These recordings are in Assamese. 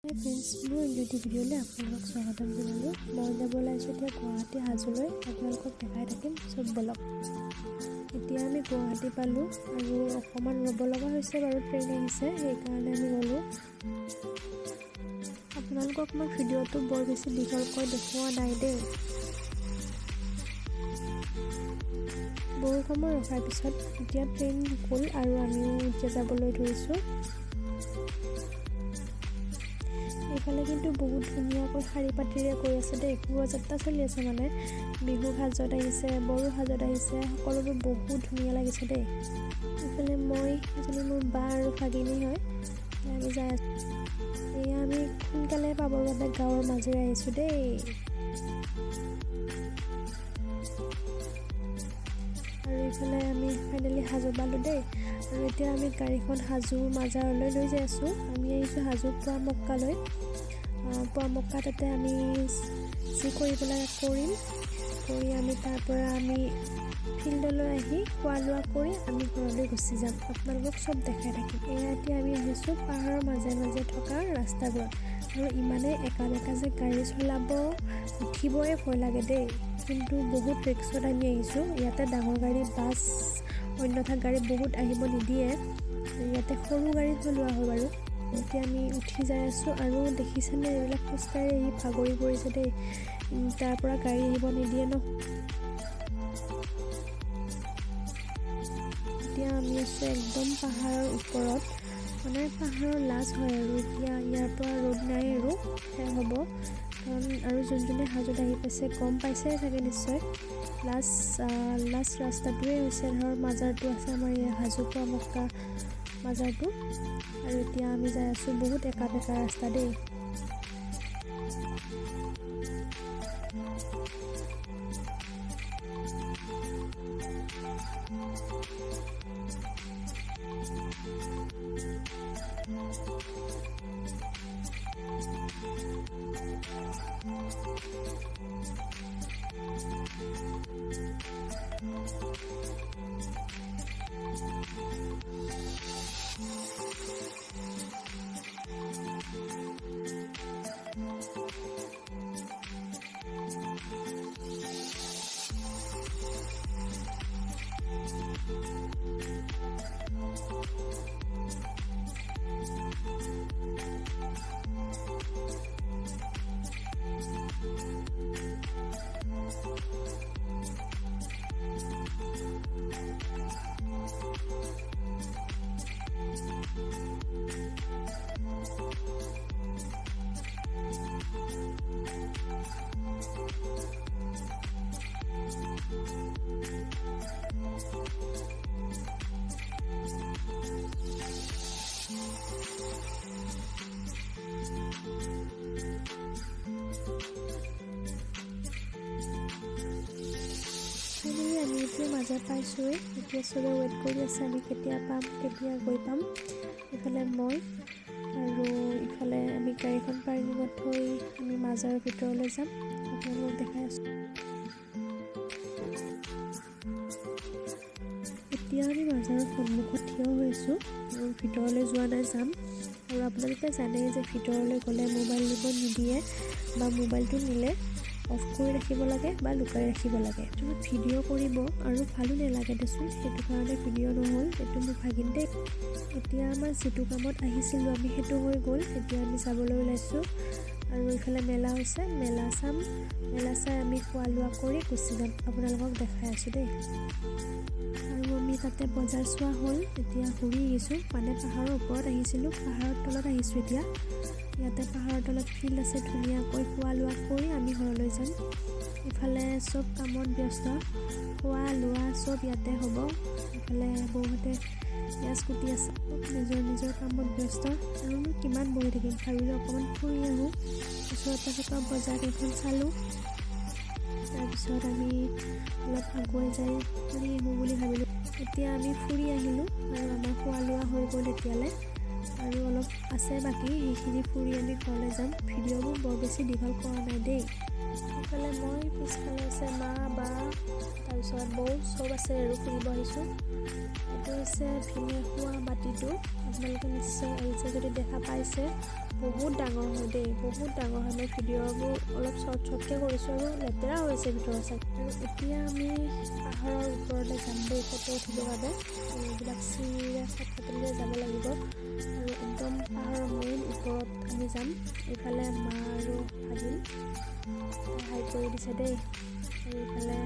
फ्रेंड्स মোৰ ইউটিউব ভিডিঅ'লৈ আপোনালোকক স্বাগতম জনালোঁ। মই যাব ওলাইছোঁ এতিয়া গুৱাহাটী হাজোলৈ। আপোনালোকক দেখাই থাকিম চব ব্লগ। এতিয়া আমি গুৱাহাটী পালোঁ আৰু অকণমান ৰ'ব লগা হৈছে বাৰু, ট্ৰেইন আহিছে সেইকাৰণে আমি গ'লোঁ। আপোনালোকক মই ভিডিঅ'টো বৰ বেছি দীঘলকৈ দেখুওৱা নাই দেই। বহু সময় ৰখাৰ পিছত এতিয়া ট্ৰেইন গ'ল আৰু আমিও এতিয়া যাবলৈ ধৰিছোঁ। এইফালে কিন্তু বহুত ধুনীয়াকৈ শাৰী পাতিৰে গৈ আছে দেই। শোভাযাত্ৰা চলি আছে, মানে বিহু সাজত আহিছে, বড়ো সাজত আহিছে, সকলোবোৰ বহুত ধুনীয়া লাগিছে দেই। এইফালে মই এজনী মোৰ বা আৰু ভাগিনী হয়, আমি যাই আছোঁ। এয়া আমি সোনকালে পাবৰ বাবে গাঁৱৰ মাজেৰে আহিছোঁ দেই। আৰু এইফালে আমি ফাইনেলি হাজো পালোঁ দেই। আৰু এতিয়া আমি গাড়ীখন হাজো মাজাৰলৈ লৈ যাই আছোঁ। আমি আহিছোঁ হাজো পুৱামক্কালৈ। পুৱামক্কা তাতে আমি যি কৰিব লাগে কৰিম, কৰি আমি তাৰ পৰা আমি ফিল্ডলৈ আহি খোৱা লোৱা কৰি আমি ঘৰলৈ গুচি যাম। আপোনালোকক চব দেখাই থাকিম। এয়া এতিয়া আমি আহিছোঁ পাহাৰৰ মাজে মাজে থকা ৰাস্তাবোৰত। আৰু ইমানেই একা বেকা যে গাড়ী চলাব উঠিবই ভয় লাগে দেই, কিন্তু বহুত ৰিক্সত আমি আহিছোঁ। ইয়াতে ডাঙৰ গাড়ী, বাছ, অন্যথা গাড়ী বহুত আহিব নিদিয়ে। ইয়াতে সৰু গাড়ী চলোৱা হয় বাৰু। এতিয়া আমি উঠি যাই আছোঁ আৰু দেখিছেনে এইবিলাক খোজকাঢ়ি আহি ভাগৰি পৰিছে দেই, তাৰ পৰা গাড়ী আহিব নিদিয়ে ন। এতিয়া আমি আছোঁ একদম পাহাৰৰ ওপৰত, মানে পাহাৰৰ লাজ হয় আৰু এতিয়া ইয়াৰ পৰা ৰ'দ নাই আৰু শেষ হ'ব। কাৰণ আৰু যোনজনে হাজোত আহি পাইছে গম পাইছে চাগে নিশ্চয়। লাষ্ট ৰাস্তাটোৱে হৈছে ধৰ মাজাৰটো আছে আমাৰ ইয়াৰ হাজো পুৱামক্কা মাজাৰটো। আৰু এতিয়া আমি যাই আছোঁ বহুত একা বেকা ৰাস্তা দেই। আমি এতিয়া মাজাৰ পাইছোঁৱেই। এতিয়া চবে ৱেইট কৰি আছে আমি কেতিয়া পাম, কেতিয়া গৈ পাম। ইফালে মই আৰু ইফালে আমি গাড়ীখন পাৰ্কিঙত থৈ আমি মাজাৰৰ ভিতৰলৈ যাম। আপোনালোকক দেখাই আছোঁ। এতিয়া আমি মাজাৰৰ সন্মুখত থিয় হৈ আছোঁ আৰু ভিতৰলৈ যোৱা নাই, যাম। আৰু আপোনালোকে জানেই যে ভিতৰলৈ গ'লে মোবাইল নিব নিদিয়ে, বা মোবাইলটো নিলে অফ কৰি ৰাখিব লাগে বা লুকাই ৰাখিব লাগে। তোমাক ভিডিঅ' কৰিব আৰু ভালো নালাগে দেচোন, সেইটো কাৰণে ভিডিঅ' নহ'ল। এইটো মোৰ ভাগিন দেই। এতিয়া আমাৰ যিটো কামত আহিছিলোঁ আমি সেইটো হৈ গ'ল। এতিয়া আমি যাবলৈ ওলাইছোঁ আৰু এইফালে মেলা হৈছে, মেলা চাম। মেলা চাই আমি খোৱা লোৱা কৰি গুচি যাম। আপোনালোকক দেখাই আছোঁ দেই। আৰু আমি তাতে বজাৰ চোৱা হ'ল। এতিয়া ঘূৰি আহিছোঁ, মানে পাহাৰৰ ওপৰত আহিছিলোঁ, পাহাৰৰ তলত আহিছোঁ এতিয়া। ইয়াতে পাহাৰৰ তলত ফিল্ড আছে, ধুনীয়াকৈ খোৱা লোৱা কৰি আমি ঘৰলৈ যাম। ইফালে চব কামত ব্যস্ত, খোৱা লোৱা চব ইয়াতে হ'ব। ইফালে বহুতে পিঁয়াজ কুটি আছে, নিজৰ নিজৰ কামত ব্যস্ত। আৰু কিমান বহি থাকিম, ভাবিলোঁ অকণমান ফুৰি আহোঁ। ওচৰতে থকা বজাৰ কেইখন চালোঁ, তাৰপিছত আমি অলপ আগুৱাই যাই ফুৰি আহোঁ বুলি ভাবিলোঁ। এতিয়া আমি ফুৰি আহিলোঁ আৰু আমাৰ খোৱা লোৱা হৈ গ'ল এতিয়ালৈ। আৰু অলপ আছে বাকী, সেইখিনি ফুৰি আমি ঘৰলৈ যাম। ভিডিঅ'বোৰ বৰ বেছি দীঘল কৰা নাই দেই। সেইফালে মই, পিছফালে আছে মা, বা, তাৰপিছত বৌ, চব আছে আৰু ফুৰিব আহিছোঁ। এইটো হৈছে ভিনে খোৱা বাতিটো, আপোনালোকে নিশ্চয় আহিছে যদি দেখা পাইছে। বহুত ডাঙৰ হয় দেই, বহুত ডাঙৰ হয়। মই ভিডিঅ'বোৰ অলপ শ্বৰ্টকৈ কৰিছোঁ আৰু লেতেৰা হৈছে ভিতৰৰ চাই। আৰু এতিয়া আমি পাহাৰৰ ওপৰলৈ যাম দেই ফটো উঠিবৰ বাবে। এইবিলাক চিৰিৰে ফটোলৈ যাব লাগিব আৰু একদম পাহাৰৰ মেইন ওপৰত আমি যাম। এইফালে মা আৰু ভাগিন সহায় কৰি দিছে দেই। আৰু এইফালে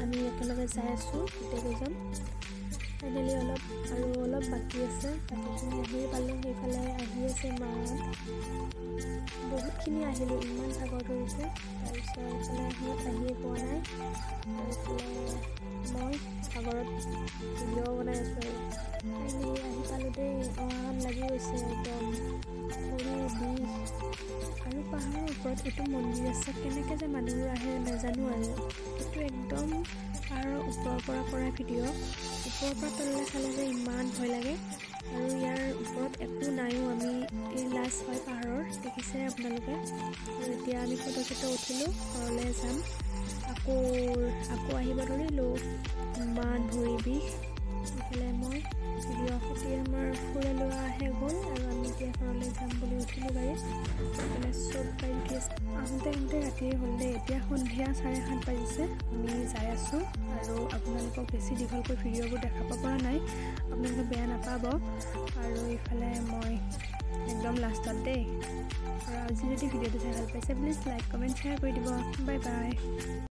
আমি একেলগে যাই আছোঁ গোটেইকেইজন। ফাইনেলি অলপ বাকী আছে, বাকীখিনি আহি পালোঁ। সেইফালে আহি আছে মাহঁত, বহুতখিনি আহিলোঁ, ইমান ভাগৰ ধৰিছে। তাৰপিছত এইফালে সিহঁত আহিয়ে পোৱা নাই। আৰু এইফালে মই সাগৰত ভিডিঅ' বনাই আছোঁ আৰু ফাইনেলি আহি পালোঁ দেই। অহান লাগি গৈছে একদম, ভৰি বিষ। আৰু পাহাৰৰ ওপৰত এইটো মন্দিৰ আছে, কেনেকৈ যে মানুহবোৰ আহে নাজানো আৰু। এইটো একদম পাহাৰৰ ওপৰৰ পৰা কৰা ভিডিঅ'। ওপৰৰ পৰা তললৈ চালে যে ইমান ভয় লাগে। আৰু ইয়াৰ ওপৰত একো নাইও, আমি এই লাষ্ট হয় পাহাৰৰ, দেখিছে আপোনালোকে। আৰু এতিয়া আমি ফটো চটো উঠিলোঁ, ঘৰলৈ যাম। আকৌ আহিব ধৰিলোঁ, ইমান ভৰি বিষ। ইফালে মই ভিডিঅ' সৈতে আমাৰ ফুৰাই লোৱা শেষ হ'ল আৰু আমি এতিয়া ঘৰলৈ যাম বুলি উঠিলোঁ গাড়ীত। এইফালে চব গাড়ী উঠি আছে। আহোঁতে ৰাতিয়ে হ'ল দেই, এতিয়া সন্ধিয়া 7:30 বাজিছে। আমি যাই আছোঁ আৰু আপোনালোকক বেছি দীঘলকৈ ভিডিঅ'বোৰ দেখাব পৰা নাই, আপোনালোকে বেয়া নাপাব। আৰু এইফালে মই একদম লাষ্টত দেই। আৰু আজি যদি ভিডিঅ'টো চাই ভাল পাইছে প্লিজ লাইক কমেণ্ট শ্বেয়াৰ কৰি দিব। Bye bye.